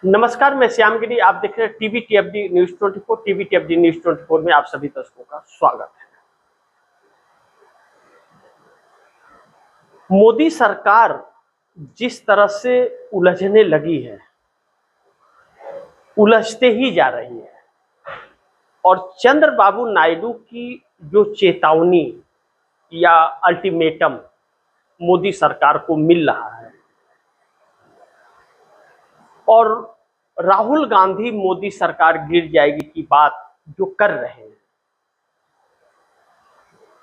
नमस्कार, मैं श्यामगिरी। आप देख रहे हैं टीवी टीएफडी न्यूज 24। टीवी टीएफडी न्यूज 24 में आप सभी दर्शकों का स्वागत है। मोदी सरकार जिस तरह से उलझने लगी है, उलझते ही जा रही है, और चंद्रबाबू नायडू की जो चेतावनी या अल्टीमेटम मोदी सरकार को मिल रहा है, और राहुल गांधी मोदी सरकार गिर जाएगी की बात जो कर रहे हैं,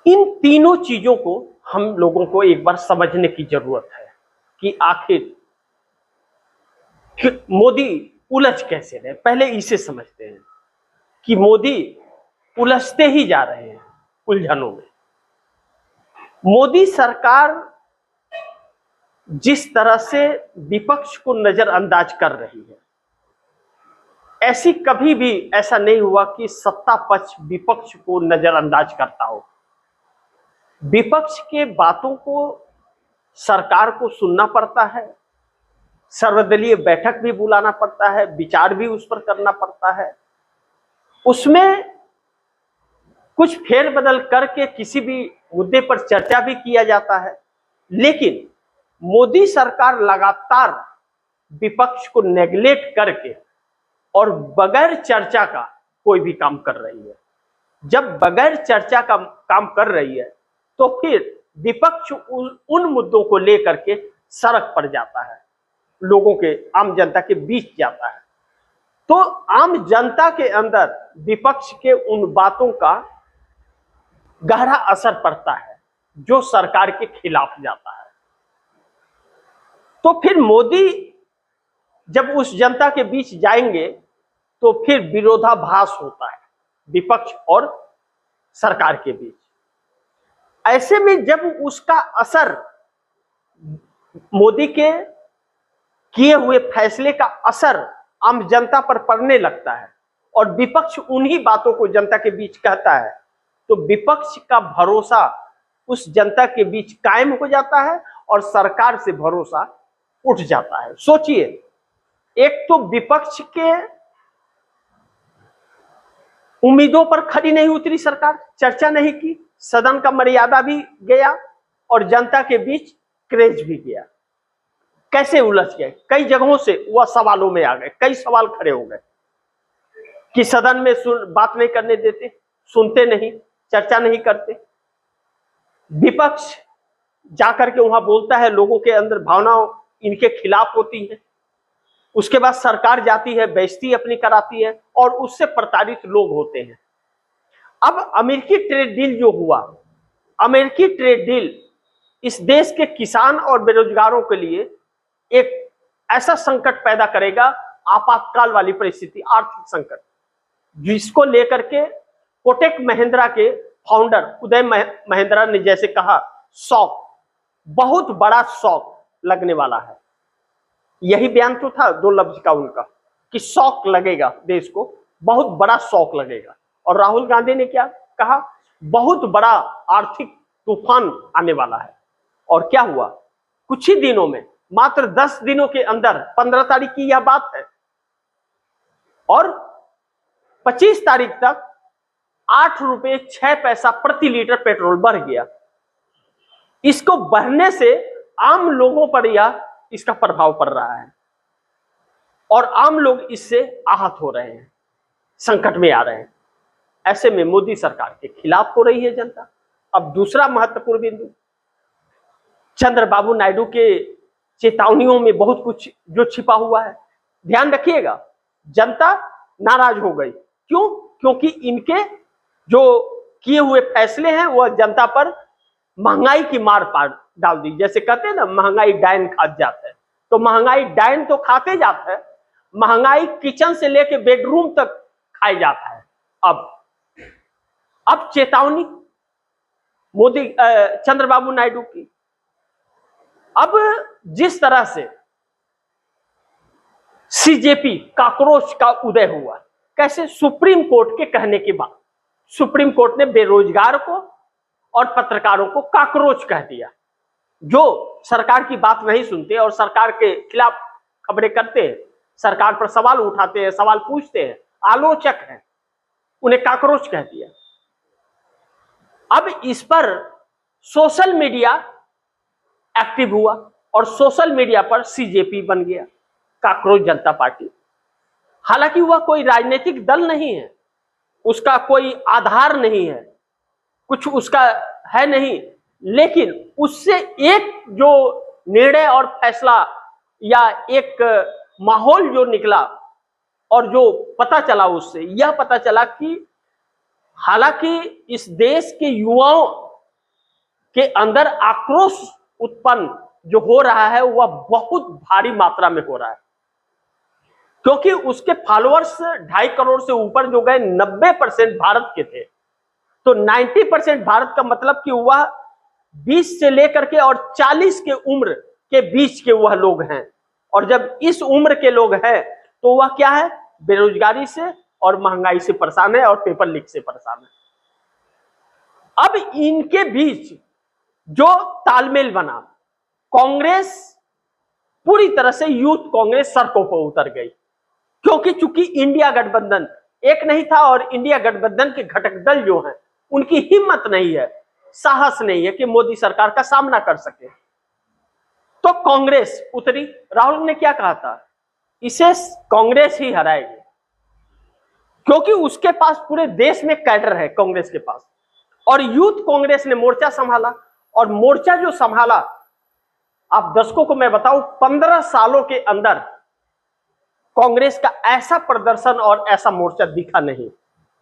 इन तीनों चीजों को हम लोगों को एक बार समझने की जरूरत है कि आखिर मोदी उलझ कैसे रहे। पहले इसे समझते हैं कि मोदी उलझते ही जा रहे हैं उलझनों में। मोदी सरकार जिस तरह से विपक्ष को नजरअंदाज कर रही है, ऐसी कभी भी ऐसा नहीं हुआ कि सत्ता पक्ष विपक्ष को नजरअंदाज करता हो। विपक्ष के बातों को सरकार को सुनना पड़ता है, सर्वदलीय बैठक भी बुलाना पड़ता है, विचार भी उस पर करना पड़ता है, उसमें कुछ फेरबदल करके किसी भी मुद्दे पर चर्चा भी किया जाता है। लेकिन मोदी सरकार लगातार विपक्ष को नेगलेक्ट करके और बगैर चर्चा का कोई भी काम कर रही है। जब बगैर चर्चा का काम कर रही है तो फिर विपक्ष उन मुद्दों को लेकर के सड़क पर जाता है, लोगों के, आम जनता के बीच जाता है। तो आम जनता के अंदर विपक्ष के उन बातों का गहरा असर पड़ता है जो सरकार के खिलाफ जाता है। तो फिर मोदी जब उस जनता के बीच जाएंगे तो फिर विरोधाभास होता है विपक्ष और सरकार के बीच। ऐसे में जब उसका असर, मोदी के किए हुए फैसले का असर आम जनता पर पड़ने लगता है और विपक्ष उन्हीं बातों को जनता के बीच कहता है, तो विपक्ष का भरोसा उस जनता के बीच कायम हो जाता है और सरकार से भरोसा उठ जाता है। सोचिए, एक तो विपक्ष के उम्मीदों पर खड़ी नहीं उतरी सरकार, चर्चा नहीं की, सदन का मर्यादा भी गया और जनता के बीच क्रेज भी गया। कैसे उलझ गए, कई जगहों से वह सवालों में आ गए, कई सवाल खड़े हो गए कि सदन में बात नहीं करने देते, सुनते नहीं, चर्चा नहीं करते। विपक्ष जाकर के वहां बोलता है, लोगों के अंदर भावनाओं इनके खिलाफ होती है। उसके बाद सरकार जाती है, बेइज्जती अपनी कराती है और उससे प्रताड़ित लोग होते हैं। अब अमेरिकी ट्रेड डील जो हुआ, अमेरिकी ट्रेड डील इस देश के किसान और बेरोजगारों के लिए एक ऐसा संकट पैदा करेगा, आपातकाल वाली परिस्थिति, आर्थिक संकट, जिसको लेकर के कोटक महिंद्रा के फाउंडर उदय महिंद्रा ने जैसे कहा, शॉक, बहुत बड़ा शॉक लगने वाला है। यही बयान तो था 2 लफ्ज का उनका कि शॉक लगेगा देश को, बहुत बड़ा शॉक लगेगा। और राहुल गांधी ने क्या कहा, बहुत बड़ा आर्थिक तूफान आने वाला है। और क्या हुआ, कुछ ही दिनों में, मात्र 10 दिनों के अंदर, 15 तारीख की यह बात है, और 25 तारीख तक 8 रुपये 6 पैसा प्रति लीटर पेट्रोल बढ़ गया। इसको बढ़ने से आम लोगों पर यह इसका प्रभाव पड़ रहा है और आम लोग इससे आहत हो रहे हैं, संकट में आ रहे हैं। ऐसे में मोदी सरकार के खिलाफ हो रही है जनता। अब दूसरा महत्वपूर्ण बिंदु, चंद्रबाबू नायडू के चेतावनियों में बहुत कुछ जो छिपा हुआ है। ध्यान रखिएगा, जनता नाराज हो गई। क्यों? क्योंकि इनके जो किए हुए फैसले हैं वह जनता पर महंगाई की मार डाल दी। जैसे कहते हैं ना, महंगाई डायन खा जाता है, तो महंगाई डायन तो खाते जाता है, महंगाई किचन से लेके बेडरूम तक खाए जाता है। अब चेतावनी मोदी चंद्रबाबू नायडू की। अब जिस तरह से सीजेपी कॉकरोच का उदय हुआ, कैसे? सुप्रीम कोर्ट के कहने के बाद सुप्रीम कोर्ट ने बेरोजगार को और पत्रकारों को कॉकरोच कह दिया, जो सरकार की बात नहीं सुनते और सरकार के खिलाफ खबरें करते हैं। सरकार पर सवाल उठाते हैं, सवाल पूछते हैं, आलोचक हैं, उन्हें काकरोच कह दिया। अब इस पर सोशल मीडिया एक्टिव हुआ और सोशल मीडिया पर सीजेपी बन गया, काकरोच जनता पार्टी। हालांकि वह कोई राजनीतिक दल नहीं है, उसका कोई आधार नहीं है, कुछ उसका है नहीं, लेकिन उससे एक जो निर्णय और फैसला या एक माहौल जो निकला और जो पता चला, उससे यह पता चला कि हालांकि इस देश के युवाओं के अंदर आक्रोश उत्पन्न जो हो रहा है वह बहुत भारी मात्रा में हो रहा है, क्योंकि उसके फॉलोअर्स 2.5 करोड़ से ऊपर जो गए 90% भारत के थे। तो 90% भारत का मतलब कि वह 20 से लेकर के और 40 के उम्र के बीच के वह लोग हैं। और जब इस उम्र के लोग हैं तो वह क्या है, बेरोजगारी से और महंगाई से परेशान है और पेपर लीक से परेशान है। अब इनके बीच जो तालमेल बना, कांग्रेस पूरी तरह से यूथ कांग्रेस सड़कों पर उतर गई, क्योंकि चूंकि इंडिया गठबंधन एक नहीं था और इंडिया गठबंधन के घटक दल जो हैं उनकी हिम्मत नहीं है, साहस नहीं है कि मोदी सरकार का सामना कर सके। तो कांग्रेस उतरी। राहुल ने क्या कहा था, इसे कांग्रेस ही हराएगी, क्योंकि उसके पास पूरे देश में कैडर है कांग्रेस के पास। और यूथ कांग्रेस ने मोर्चा संभाला, और मोर्चा जो संभाला, आप दर्शकों को मैं बताऊं, 15 सालों के अंदर कांग्रेस का ऐसा प्रदर्शन और ऐसा मोर्चा दिखा नहीं,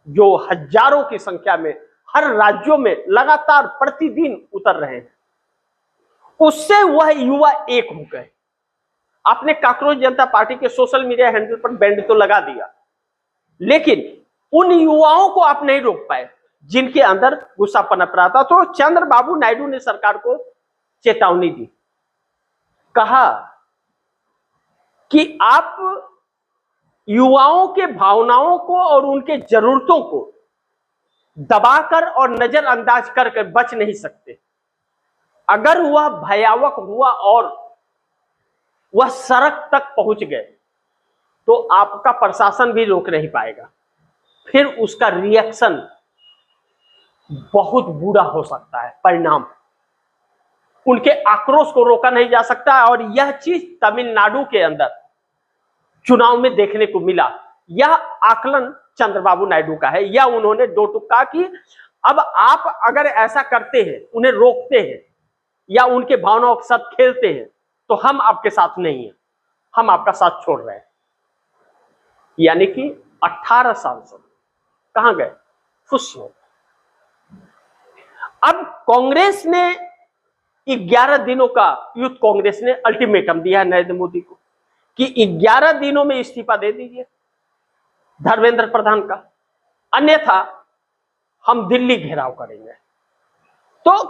जो हजारों की संख्या में हर राज्यों में लगातार प्रतिदिन उतर रहे हैं। उससे वह युवा एक हो गए। आपने काकरोच जनता पार्टी के सोशल मीडिया हैंडल पर बैंड तो लगा दिया, लेकिन उन युवाओं को आप नहीं रोक पाए जिनके अंदर गुस्सा पनप रहा था। तो चंद्रबाबू नायडू ने सरकार को चेतावनी दी, कहा कि आप युवाओं के भावनाओं को और उनके जरूरतों को दबाकर और नजरअंदाज करके बच नहीं सकते। अगर वह भयावह हुआ और वह सड़क तक पहुंच गए तो आपका प्रशासन भी रोक नहीं पाएगा, फिर उसका रिएक्शन बहुत बुरा हो सकता है। परिणाम, उनके आक्रोश को रोका नहीं जा सकता। और यह चीज तमिलनाडु के अंदर चुनाव में देखने को मिला। यह आकलन चंद्रबाबू नायडू का है। यह उन्होंने दो टुक्का कि अब आप अगर ऐसा करते हैं, उन्हें रोकते हैं या उनके भावनाओं के साथ खेलते हैं, तो हम आपके साथ नहीं हैं, हम आपका साथ छोड़ रहे हैं। यानी कि 18 सांसद कहां गए, खुश हो। अब कांग्रेस ने 11 दिनों का, यूथ कांग्रेस ने अल्टीमेटम दिया है नरेंद्र मोदी को कि 11 दिनों में इस्तीफा दे दीजिए धर्मेंद्र प्रधान का, अन्यथा हम दिल्ली घेराव करेंगे। तो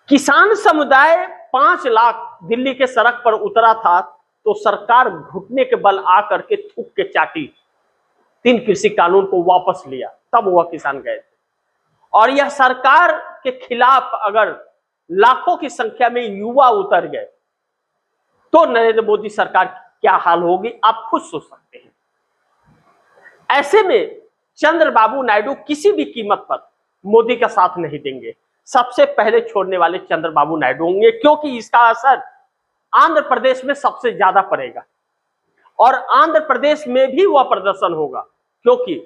किसान समुदाय 5 लाख दिल्ली के सड़क पर उतरा था, तो सरकार घुटने के बल आकर के थूक के चाटी, 3 कृषि कानून को वापस लिया, तब वह किसान गए थे। और यह सरकार के खिलाफ अगर लाखों की संख्या में युवा उतर गए तो नरेंद्र मोदी सरकार की क्या हाल होगी, आप खुद सोच सकते हैं। ऐसे में चंद्रबाबू नायडू किसी भी कीमत पर मोदी का साथ नहीं देंगे। सबसे पहले छोड़ने वाले चंद्रबाबू नायडू होंगे, क्योंकि इसका असर आंध्र प्रदेश में सबसे ज्यादा पड़ेगा और आंध्र प्रदेश में भी वह प्रदर्शन होगा, क्योंकि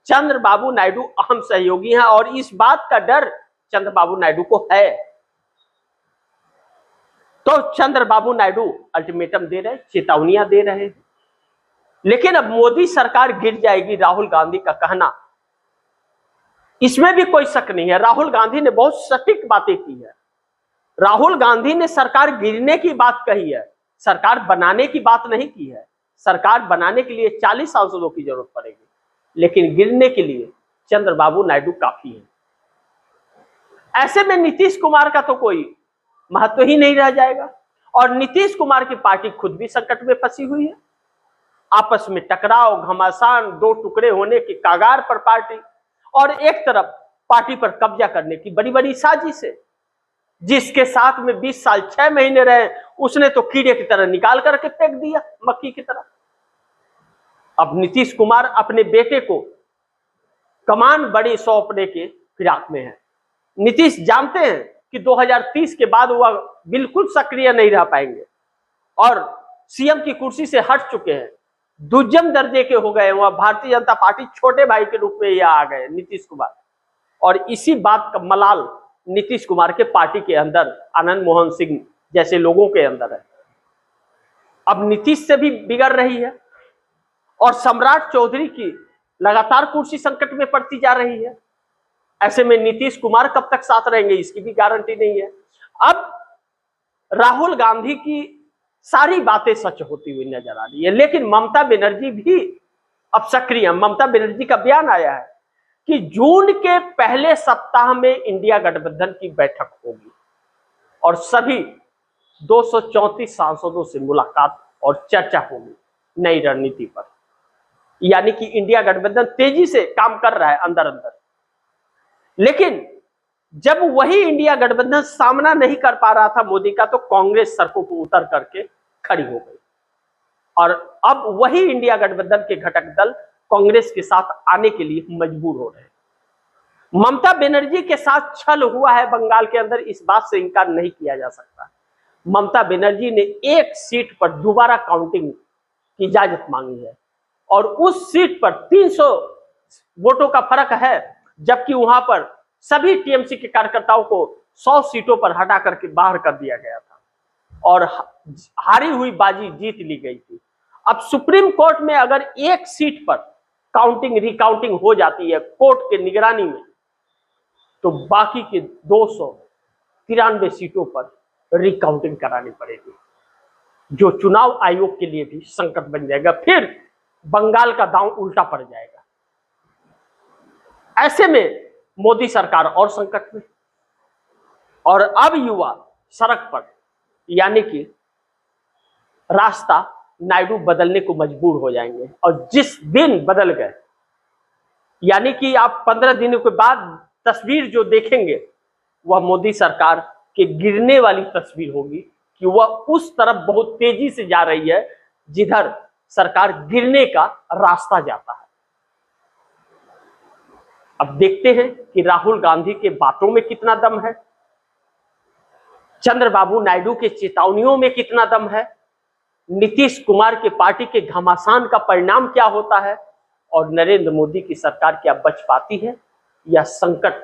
चंद्रबाबू नायडू अहम सहयोगी हैं और इस बात का डर चंद्रबाबू नायडू को है। तो चंद्रबाबू नायडू अल्टीमेटम दे रहे, चेतावनियां दे रहे हैं। लेकिन अब मोदी सरकार गिर जाएगी, राहुल गांधी का कहना, इसमें भी कोई शक नहीं है। राहुल गांधी ने बहुत सटीक बातें की है। राहुल गांधी ने सरकार गिरने की बात कही है, सरकार बनाने की बात नहीं की है। सरकार बनाने के लिए 40 सांसदों की जरूरत पड़ेगी, लेकिन गिरने के लिए चंद्रबाबू नायडू काफी है। ऐसे में नीतीश कुमार का तो कोई महत्व ही नहीं रह जाएगा और नीतीश कुमार की पार्टी खुद भी संकट में फंसी हुई है। आपस में टकराव, घमासान, 2 टुकड़े होने के कागार पर पार्टी, और एक तरफ पार्टी पर कब्जा करने की बड़ी बड़ी साजिश है। जिसके साथ में 20 साल 6 महीने रहे उसने तो कीड़े की तरह निकाल करके फेंक दिया, मक्खी की तरह। अब नीतीश कुमार अपने बेटे को कमान बड़ी सौंपने के फिराक में है। नीतीश जानते हैं कि 2030 के बाद वह बिल्कुल सक्रिय नहीं रह पाएंगे और सीएम की कुर्सी से हट चुके हैं, दुर्जन दर्जे के हो गए। वह भारतीय जनता पार्टी छोटे भाई के रूप में यहाँ आ गए नीतीश कुमार, और इसी बात का मलाल नीतीश कुमार के पार्टी के अंदर आनंद मोहन सिंह जैसे लोगों के अंदर है। अब नीतीश से भी बिगड़ रही है और सम्राट चौधरी की लगातार कुर्सी संकट में पड़ती जा रही है। ऐसे में नीतीश कुमार कब तक साथ रहेंगे इसकी भी गारंटी नहीं है। अब राहुल गांधी की सारी बातें सच होती हुई नजर आ रही है, लेकिन ममता बनर्जी भी अब सक्रिय। ममता बनर्जी का बयान आया है कि जून के पहले सप्ताह में इंडिया गठबंधन की बैठक होगी और सभी 234 सांसदों से मुलाकात और चर्चा होगी नई रणनीति पर। यानी कि इंडिया गठबंधन तेजी से काम कर रहा है अंदर अंदर, लेकिन जब वही इंडिया गठबंधन सामना नहीं कर पा रहा था मोदी का, तो कांग्रेस सड़कों पर उतर करके खड़ी हो गई और अब वही इंडिया गठबंधन के घटक दल कांग्रेस के साथ आने के लिए मजबूर हो रहे हैं। ममता बनर्जी के साथ छल हुआ है बंगाल के अंदर, इस बात से इनकार नहीं किया जा सकता। ममता बनर्जी ने एक सीट पर दोबारा काउंटिंग की इजाजत मांगी है और उस सीट पर 300 वोटों का फर्क है, जबकि वहां पर सभी टीएमसी के कार्यकर्ताओं को 100 सीटों पर हटा करके बाहर कर दिया गया था और हारी हुई बाजी जीत ली गई थी। अब सुप्रीम कोर्ट में अगर एक सीट पर काउंटिंग रिकाउंटिंग हो जाती है कोर्ट के निगरानी में, तो बाकी के 293 सीटों पर रिकाउंटिंग करानी पड़ेगी, जो चुनाव आयोग के लिए भी संकट बन जाएगा। फिर बंगाल का दांव उल्टा पड़ जाएगा। ऐसे में मोदी सरकार और संकट में, और अब युवा सड़क पर, यानी कि रास्ता नायडू बदलने को मजबूर हो जाएंगे। और जिस दिन बदल गए, यानी कि आप 15 दिनों के बाद तस्वीर जो देखेंगे वह मोदी सरकार के गिरने वाली तस्वीर होगी कि वह उस तरफ बहुत तेजी से जा रही है जिधर सरकार गिरने का रास्ता जाता है। अब देखते हैं कि राहुल गांधी के बातों में कितना दम है, चंद्रबाबू नायडू के चेतावनियों में कितना दम है, नीतीश कुमार के पार्टी के घमासान का परिणाम क्या होता है, और नरेंद्र मोदी की सरकार क्या बच पाती है या संकट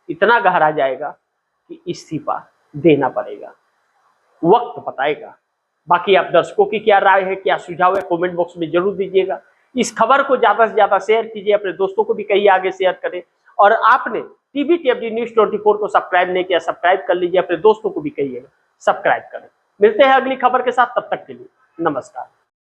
इतना गहरा जाएगा कि इस्तीफा देना पड़ेगा। वक्त बताएगा। बाकी आप दर्शकों की क्या राय है, क्या सुझाव है, कमेंट बॉक्स में जरूर दीजिएगा। इस खबर को ज्यादा से ज्यादा शेयर कीजिए, अपने दोस्तों को भी कहिए आगे शेयर करें, और आपने टीवी न्यूज़ 24 को सब्सक्राइब नहीं किया, सब्सक्राइब कर लीजिए, अपने दोस्तों को भी कहिएगा सब्सक्राइब करें। मिलते हैं अगली खबर के साथ, तब तक के लिए नमस्कार।